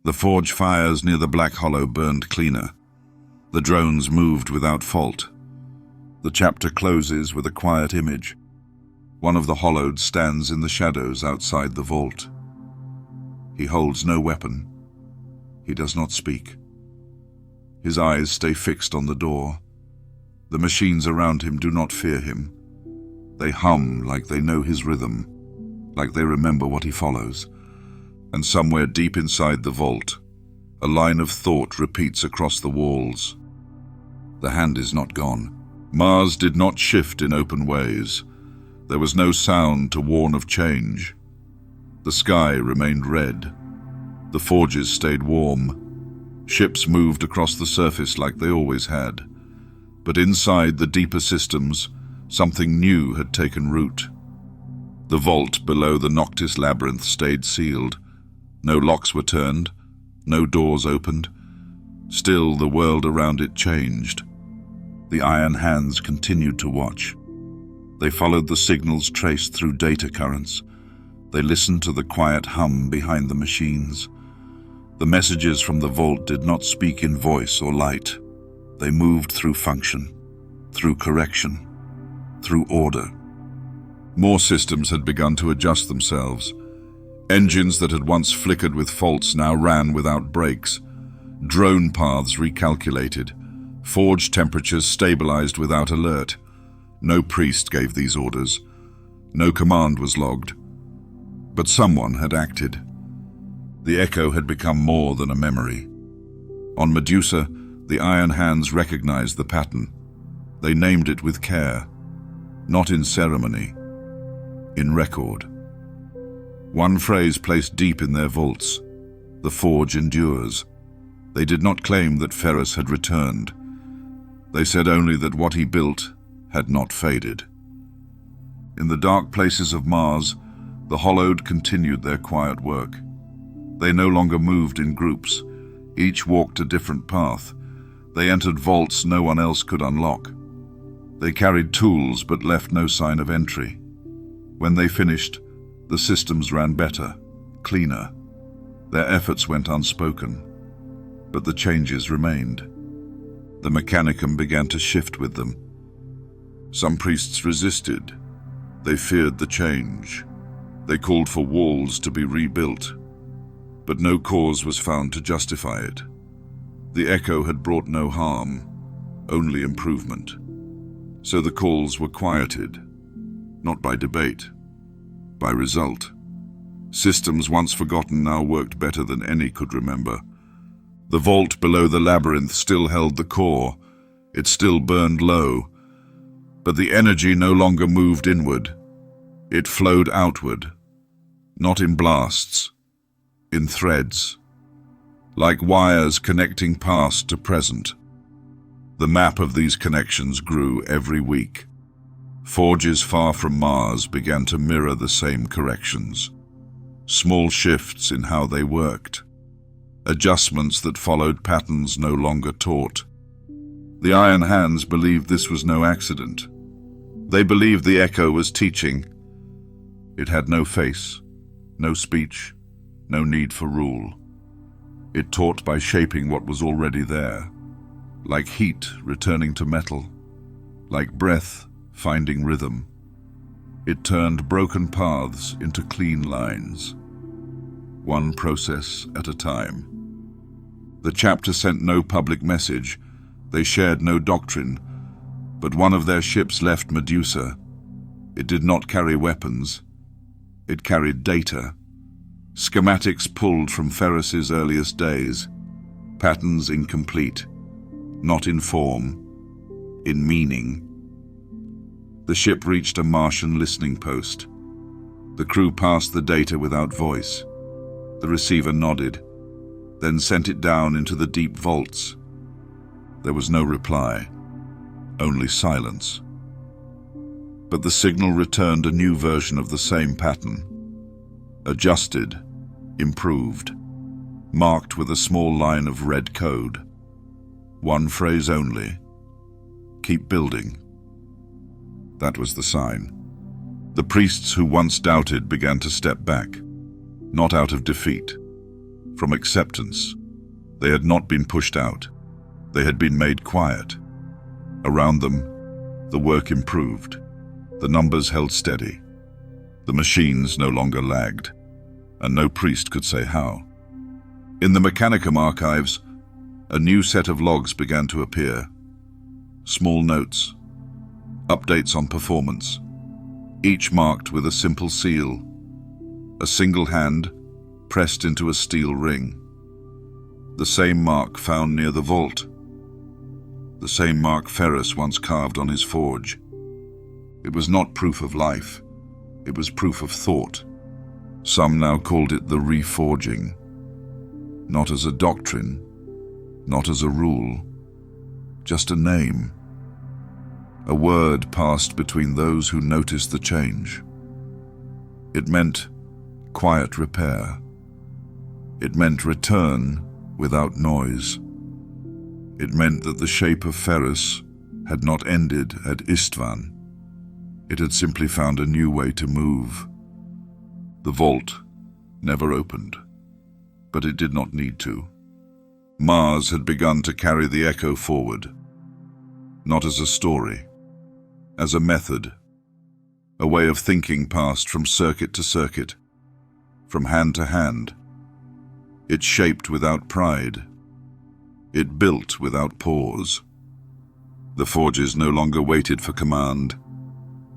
The forge fires near the Black Hollow burned cleaner. The drones moved without fault. The chapter closes with a quiet image. One of the Hollowed stands in the shadows outside the vault. He holds no weapon. He does not speak. His eyes stay fixed on the door. The machines around him do not fear him. They hum like they know his rhythm, like they remember what he follows. And somewhere deep inside the vault, a line of thought repeats across the walls. The hand is not gone. Mars did not shift in open ways. There was no sound to warn of change. The sky remained red. The forges stayed warm. Ships moved across the surface like they always had. But inside the deeper systems, something new had taken root. The vault below the Noctis labyrinth stayed sealed. No locks were turned, no doors opened. Still, the world around it changed. The iron hands continued to watch. They followed the signals traced through data currents. They listened to the quiet hum behind the machines. The messages from the vault did not speak in voice or light. They moved through function, through correction, through order. More systems had begun to adjust themselves. Engines that had once flickered with faults now ran without brakes. Drone paths recalculated. Forge temperatures stabilized without alert. No priest gave these orders. No command was logged. But someone had acted. The echo had become more than a memory. On Medusa, the iron hands recognized the pattern. They named it with care, not in ceremony, in record. One phrase placed deep in their vaults: the forge endures. They did not claim that Ferrus had returned. They said only that what he built had not faded. In the dark places of Mars, the Hollowed continued their quiet work. They no longer moved in groups. Each walked a different path. They entered vaults no one else could unlock. They carried tools but left no sign of entry. When they finished, the systems ran better, cleaner. Their efforts went unspoken, but the changes remained. The mechanicum began to shift with them. Some priests resisted. They feared the change. They called for walls to be rebuilt, but no cause was found to justify it. The echo had brought no harm, only improvement. So the calls were quieted, not by debate, by result. Systems once forgotten now worked better than any could remember. The vault below the labyrinth still held the core. It still burned low, but the energy no longer moved inward. It flowed outward, not in blasts, in threads, like wires connecting past to present. The map of these connections grew every week. Forges far from Mars began to mirror the same corrections. Small shifts in how they worked. Adjustments that followed patterns no longer taught. The Iron Hands believed this was no accident. They believed the echo was teaching. It had no face, no speech, no need for rule. It taught by shaping what was already there, like heat returning to metal, like breath finding rhythm. It turned broken paths into clean lines, one process at a time. The chapter sent no public message. They shared no doctrine, but one of their ships left Medusa. It did not carry weapons. It carried data. Schematics pulled from Ferrus's earliest days. Patterns incomplete, not in form, in meaning. The ship reached a Martian listening post. The crew passed the data without voice. The receiver nodded, then sent it down into the deep vaults. There was no reply, only silence. But the signal returned a new version of the same pattern. Adjusted, improved, marked with a small line of red code. One phrase only: keep building. That was the sign. The priests who once doubted began to step back, not out of defeat, from acceptance. They had not been pushed out. They had been made quiet. Around them, the work improved. The numbers held steady. The machines no longer lagged, and no priest could say how. In the Mechanicum archives, a new set of logs began to appear. Small notes, updates on performance, each marked with a simple seal, a single hand pressed into a steel ring. The same mark found near the vault, the same mark Ferrus once carved on his forge. It was not proof of life, it was proof of thought. Some now called it the reforging, not as a doctrine, not as a rule, just a name, a word passed between those who noticed the change. It meant quiet repair. It meant return without noise. It meant that the shape of Ferrus had not ended at Istvan. It had simply found a new way to move. The vault never opened, but it did not need to. Mars had begun to carry the echo forward, not as a story, as a method, a way of thinking passed from circuit to circuit, from hand to hand. It shaped without pride. It built without pause. The forges no longer waited for command.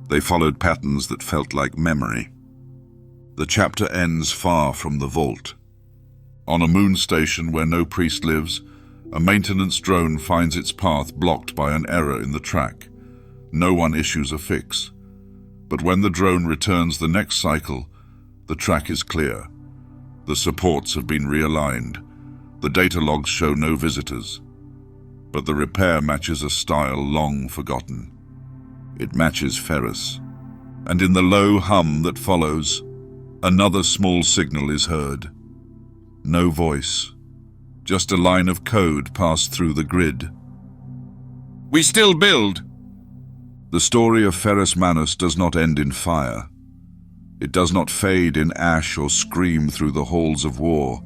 They followed patterns that felt like memory. The chapter ends far from the vault. On a moon station where no priest lives, a maintenance drone finds its path blocked by an error in the track. No one issues a fix. But when the drone returns the next cycle, the track is clear. The supports have been realigned. The data logs show no visitors. But the repair matches a style long forgotten. It matches Ferrus. And in the low hum that follows, another small signal is heard. No voice, just a line of code passed through the grid. We still build. The story of Ferrus Manus does not end in fire. It does not fade in ash or scream through the halls of war.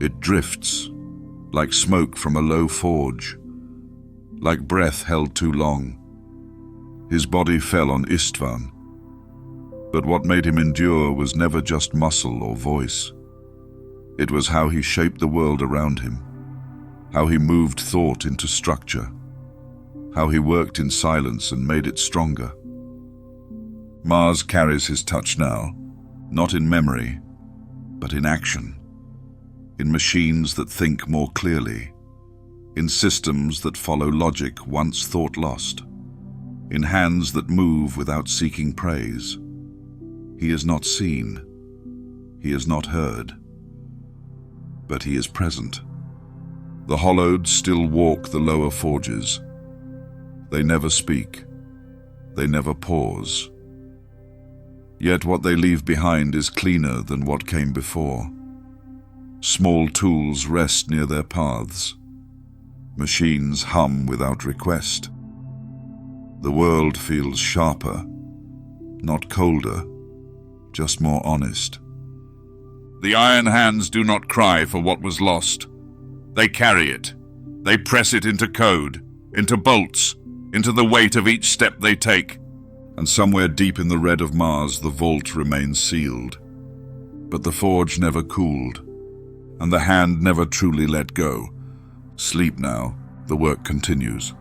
It drifts, like smoke from a low forge, like breath held too long. His body fell on Istvan, but what made him endure was never just muscle or voice. It was how he shaped the world around him, how he moved thought into structure, how he worked in silence and made it stronger. Mars carries his touch now, not in memory, but in action, in machines that think more clearly, in systems that follow logic once thought lost, in hands that move without seeking praise. He is not seen, he is not heard, but he is present. The hollowed still walk the lower forges. They never speak, they never pause. Yet what they leave behind is cleaner than what came before. Small tools rest near their paths. Machines hum without request. The world feels sharper, not colder, just more honest. The iron hands do not cry for what was lost. They carry it. They press it into code, into bolts, into the weight of each step they take. And somewhere deep in the red of Mars, the vault remains sealed. But the forge never cooled, and the hand never truly let go. Sleep now, the work continues.